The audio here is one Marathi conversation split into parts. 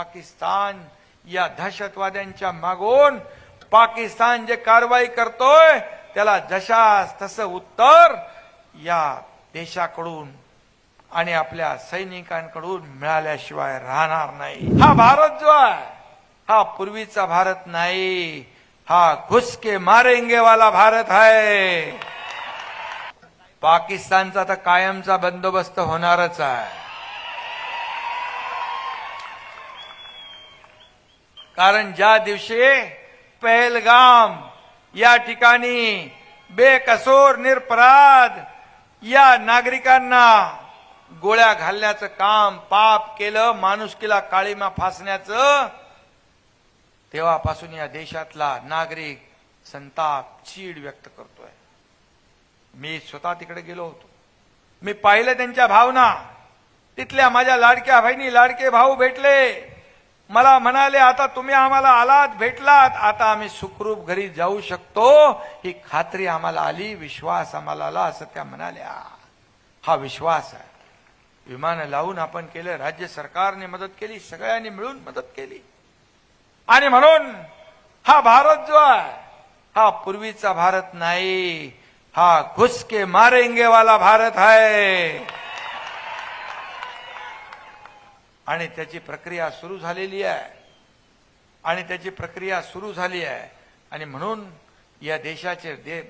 पाकिस्तान या दहशतवाद्यांच्या मागून पाकिस्तान जे कारवाई करतोय त्याला जशास तसं उत्तर या देशाकडून आणि आपल्या सैनिकांकडून मिळाल्याशिवाय राहणार नाही। हा भारत जो आहे हा पूर्वीचा भारत नाही, हा घुस के मारेंगे वाला भारत है। पाकिस्तानचा तर कायमचा बंदोबस्त होणारच आहे, कारण ज्या दिवशी पहलगाम या ठिकाणी बेकसूर निरपराध या नागरिकांना गोळ्या घालण्याचं काम पाप केलं, माणुसकीला काळीमा फासण्याचं, तेव्हापासून या देशातला नागरिक संताप चीड व्यक्त करतोय। मी स्वतः तिकडे गेलो होतो, मी पाहिलं त्यांच्या भावना। तिथल्या माझ्या लाडक्या बहिणी लाडके भाऊ भेटले, मला म्हणाले आता तुम्ही आम्हाला आलात भेटलात, आता आम्ही सुखरूप घरी जाऊ शकतो, ही खात्री आम्हाला आली, विश्वास आम्हाला आला, असं त्या म्हणाल्या। हा विश्वास आहे। विमान लावून आपण केलं, राज्य सरकारने मदत केली, सगळ्यांनी मिळून मदत केली। आणि म्हणून हा भारत जो आहे हा पूर्वीचा भारत नाही, हा घुस के मारेंगे वाला भारत है। आणि त्याची प्रक्रिया सुरू झालेली आहे, आणि म्हणून या देशाचे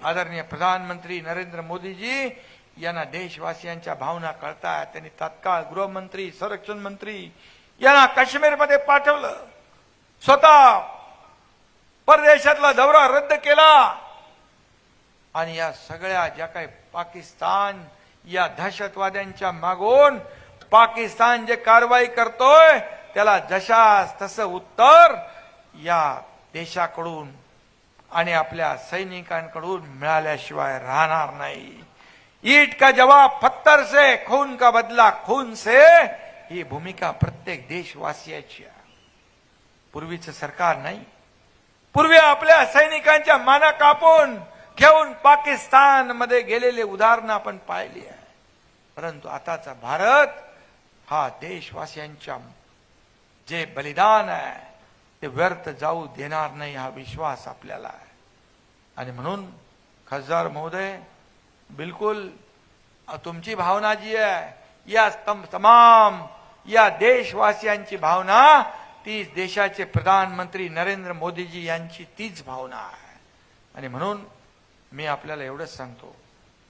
आदरणीय प्रधानमंत्री नरेंद्र मोदीजी यांना देशवासियांच्या भावना कळतात। त्यांनी तात्काळ गृहमंत्री संरक्षण मंत्री यांना काश्मीरमध्ये पाठवलं, स्वतः परदेशातला दौरा रद्द केला, आणि या सगळ्या ज्या काही पाकिस्तान या दहशतवाद्यांच्या मागून पाकिस्तान जे कारवाई करतोय त्याला जशास तसं उत्तर या देशाकडून आणि आपल्या सैनिकांकडून मिळाल्याशिवाय राहणार नाही। ईट का जवाब पत्थर से, खून का बदला खून से, ही भूमिका प्रत्येक देशवासियाची आहे। पूर्वीचं सरकार नाही, पूर्वी आपल्या सैनिकांच्या माना कापून घेऊन पाकिस्तान मध्ये गेलेले उदाहरणं आपण पाहिली आहे, परंतु आताचा भारत हा देशवासियांच्या जे बलिदान आहे ते व्यर्थ जाऊ देणार नाही, हा विश्वास आपल्याला आहे। आणि म्हणून खासदार महोदय, बिलकुल तुमची भावना जी आहे या तमाम या देशवासियांची भावना, तीच देशाचे प्रधानमंत्री नरेंद्र मोदीजी यांची तीच भावना आहे। आणि म्हणून मी आपल्याला एवढंच सांगतो,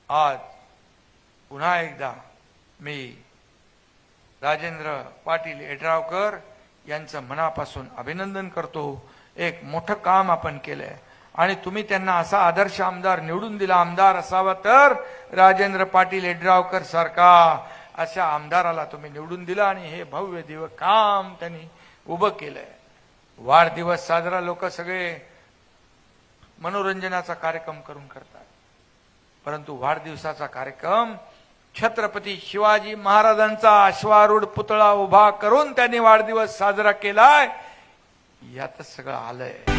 आज पुन्हा एकदा मी राजेंद्र पाटील यड्रावकर यांचं मनापासून अभिनंदन करतो। एक मोठं काम आपण केलंय, आणि तुम्ही त्यांना असा आदर्श आमदार निवडून दिला। आमदार असावा तर राजेंद्र पाटील यड्रावकर सारखा अशा आमदाराला तुम्ही निवडून दिला, आणि हे भव्य दिव्य काम त्यांनी उभं केलंय। वाढदिवस साजरा लोक सगळे मनोरंजनाचा कार्यक्रम करून करतात, परंतु वाढदिवसाचा कार्यक्रम छत्रपती शिवाजी महाराजांचा अश्वारूढ पुतळा उभा करून त्यांनी वाढदिवस साजरा केलाय, यातच सगळं आलंय।